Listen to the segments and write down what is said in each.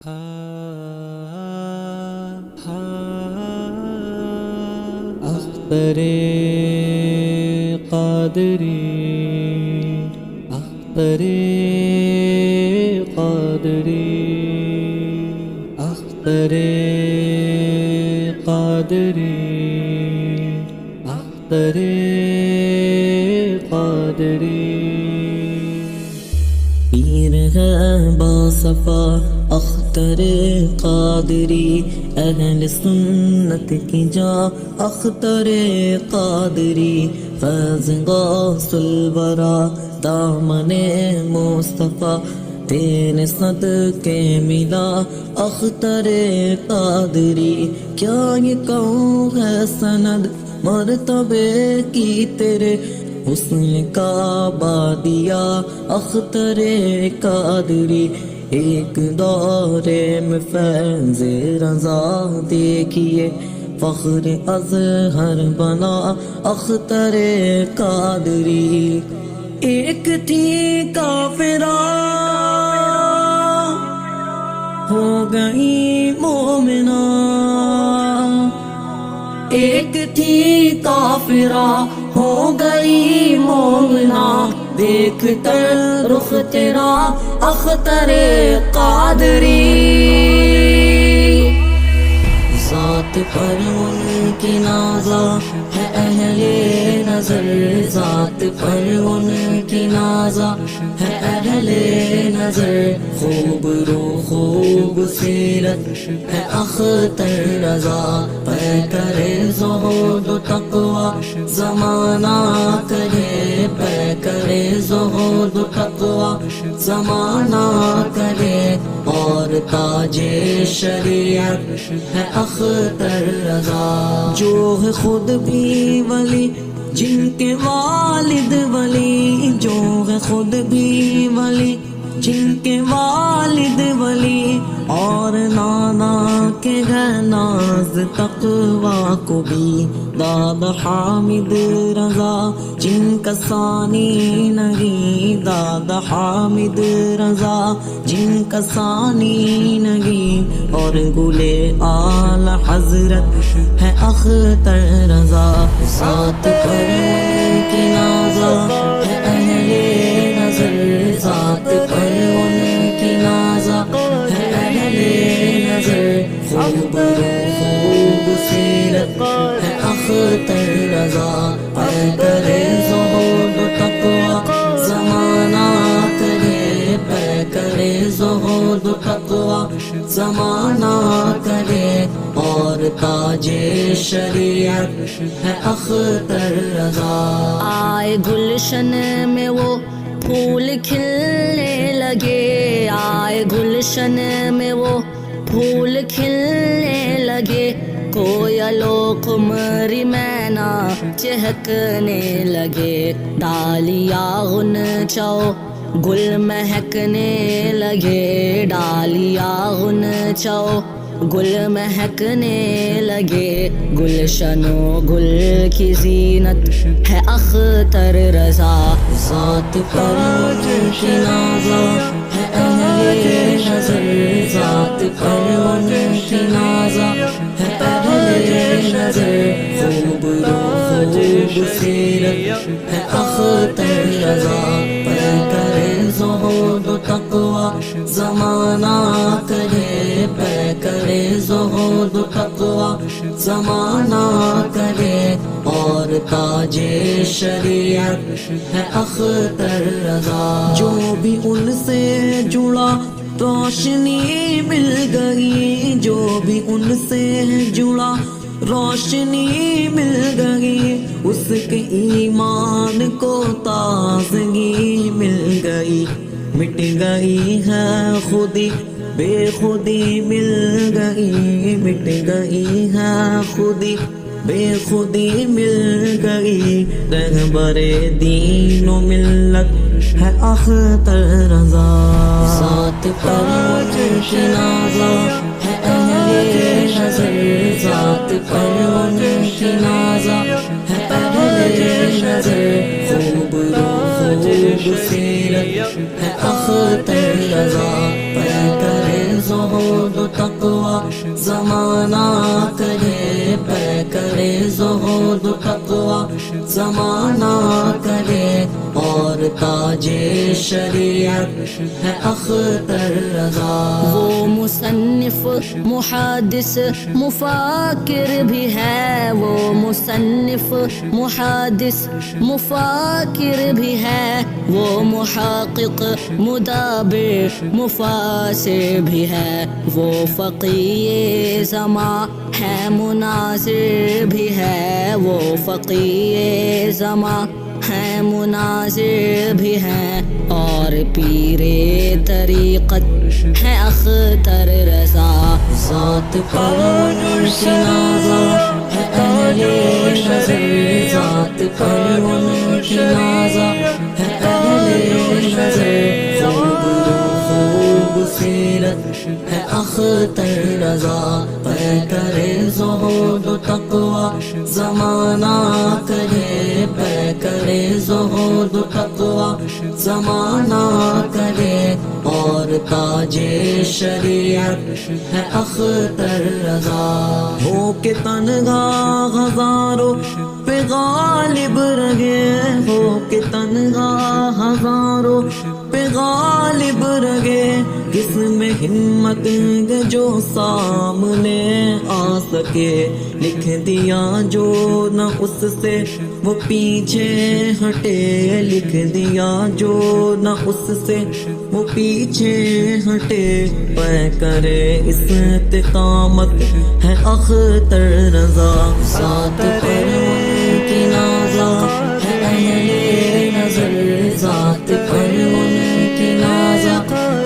اختر قادری اختر قادری اختر قادری اختر قادری پیر ہے باصفا اختر قادری اہل سنت کی جا اختر قادری فیض غوث الورا دامن مصطفیٰ تیرے صدقے ملا اختر قادری کیا یہ کہوں ہے سند مرتبے کی تیرے حسن کا بادیا اختر قادری ایک دورے میں فیض رضا دیکھیے فخر اظہر بنا اختر قادری ایک تھی کافرہ ہو گئی مومنہ ایک تھی کافرہ ہو گئی مومنہ دیکھ کر رخ تیرا اختر قادری ذات پر ان کی نازا ہے اہل نظر ذات پر ان کی نازا ہے اہل نظر خوب رو خوب سیرت ہے اختر رضا پہ کرے زہد و تقوی زمانہ کرے پہ کرے زہد و تقوی زمانہ کرے اور تاج شریعت ہے اختر رضا جو ہے خود بھی ولی جن کے والد ولی جو ہے خود بھی ولی جن کے والد ولی اور نانا کے گھر ناز تقوی کو بھی دادا حامد رضا جن کا ثانی نہیں دادا حامد رضا جن کا ثانی نہیں اور گلے آل حضرت ہے اختر رضا ذات پر ان کی نازا ہے اہل نظر ذات پر ان کی نازا ہے اہل نظر خوب خوب سیرت ہے اختر رضا پہ کرے زہد و تقوی زمانہ کرے پہ کرے زہد و تقوی زمانہ کرے اور تاج شریعت ہے اختر رضا آئے گلشن میں وہ پھول کھلنے لگے آئے گلشن میں وہ پھول کھلنے لگے کوئلو قمری مینا چہکنے لگے ڈالیاں غنچاؤ گل مہکنے لگے ڈالیاں غنچاؤ گل مہکنے لگے گلشن و گل کی زینت ہے اختر رضا ذات پر ان کی نازا ہے اہل نظر ذات پر ان کی نازا ہے اہل نظر خوب رو خوب سیرت ہے اختر رضا پہ کرے زہد و تقوی زمانہ کرے پہ کرے زہد و تقوی زمانہ کرے اور تاج شریعت ہے اختر رضا جو بھی ان سے جڑا روشنی مل گئی جو بھی ان سے جڑا روشنی مل گئی اس کے ایمان کو تازگی مل گئی مٹ گئی ہے خودی بے خودی مل گئی مٹ گئی ہے خودی بے خودی مل گئی رہبر دین و ملت ہے اختر رضا ذات پر ان کی نازا ہے اہل نظر ذات پر ان کی نازا ہے اہل نظر خوب رو خوب سیرت ہے اختر رضا پہ کرے زہد تقوا زمانہ کرے پے کرے زہد تقوا زمانہ کرے اور تاج شریعت ہے اختر رضا وہ مصنف محدث مفکر بھی ہے وہ مصنف محدث مفکر بھی ہے وہ محقق مدبر مفسر بھی ہے وہ فقیہ زمان ہے مناظر بھی ہے وہ فقیہ زمان ہے مناظر بھی ہے اور پیر طریقت ہے اختر رضا ذات پر ان کی نازا ہے اہل نظر ذات پر ان کی نازا ہے اہل نظر خوب سیرت ہے اختر رضا پے کرے زہد و تقوا زمانہ کرے پے کرے زہد و تقوا زمانہ کرے اور تاج شریعت ہے اختر رضا ہو کے تنہا ہزاروں پہ غالب رہے ہو کے تنہا ہزاروں پہ غالب رہے کس میں ہمت جو سامنے آ سکے لکھ دیا جو نہ اس سے وہ پیچھے ہٹے لکھ دیا جو نہ اس سے وہ پیچھے ہٹے پے کرے استقامت ہے اختر رضا ذات پر ان کی نازا ہے اہل نظر ذات پر ان کی نازا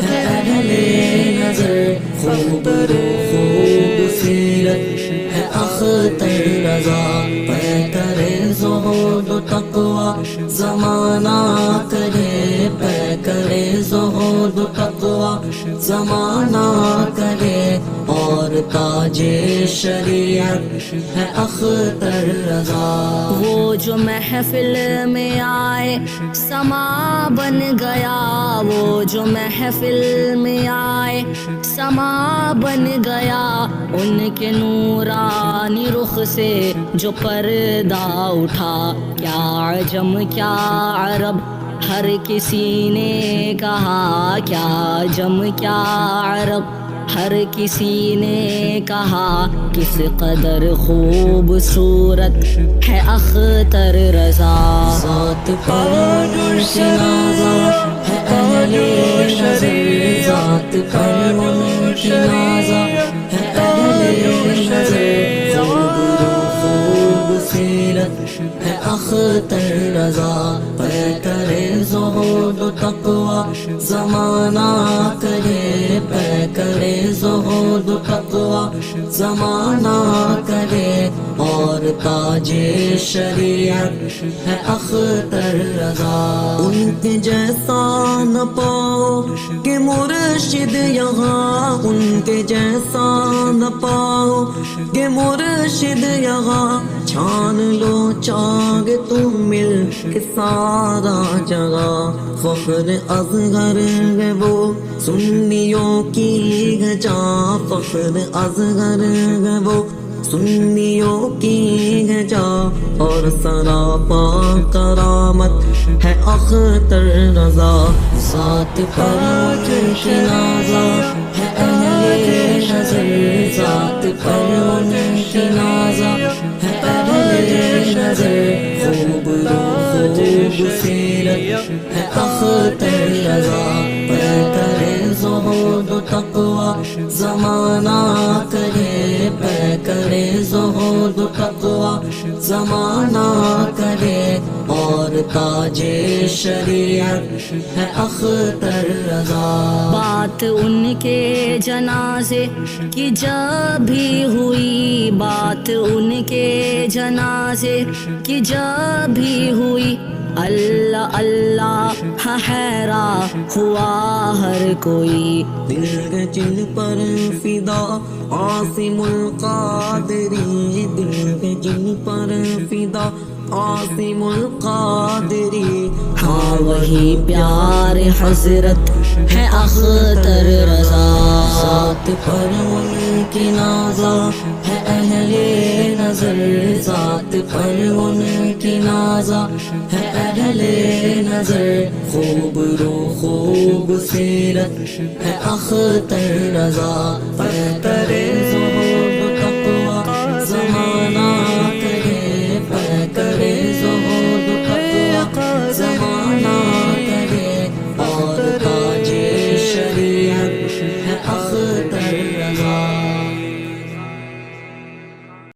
ہے اہل نظر خوب سیرت ہے اختر رضا پے کرے زہد و تقوا زمانہ کرے پے کرے زہد و تقوا زمانہ کرے اور تاج شریعت ہے اختر رضا وہ جو محفل میں آئے سما بن گیا وہ جو محفل میں آئے سما بن گیا ان کے نورانی رخ سے جو پردہ اٹھا کیا عجم کیا عرب ہر کسی نے کہا کیا عجم کیا عرب ہر کسی نے کہا کس قدر خوبصورت ہے اختر رضا ذات پر ان کی نازا ہے اہل نظر ذات پر ان کی نازا ہے اہل نظر خوب سیرت ہے اختر رضا پے کرے زہد و تقوا زمانہ کرے پے کرے زہد و تقوا زمانہ کرے اور تاج شریعت ہے اختر رضا ان کے جیسا نہ پاؤ کہ مرشد یہاں ان کے جیسا نہ پاؤ کہ مرشد یہاں چھان لو چاگ تم مل کے سارا جگہ فخر اصغر ہے وہ سنیوں کی گجا فخر اصغر ہے وہ سنیوں کی گجا اور سراپا کرامت ہے اختر رضا ذات پر ان کی نازا ہے اہل نظر ذات پر ان کی نازا ہے اہل نظر خوب سیرت ہے اختر رضا پے کرے زہد و تقوا زمانہ کرے پے کرے زہد و تقوا زمانہ کرے اور تاج شریعت ہے اختر رضا بات ان کے جنازے کی جب بھی ہوئی بات ان کے جنازے کی جب بھی ہوئی اللہ اللہ حیران ہوا ہر کوئی دل کے جن پر فدا عاصم القادری دل کے جن پر فدا عاصم القادری ہاں وہی پیار حضرت ہے اختر رضا، ذات پر ان کی نازا ہے اہل نظر، ذات پر ان کی نازا ہے اہل نظر، خوب رو خوب سیرت ہے اختر رضا، پر کرے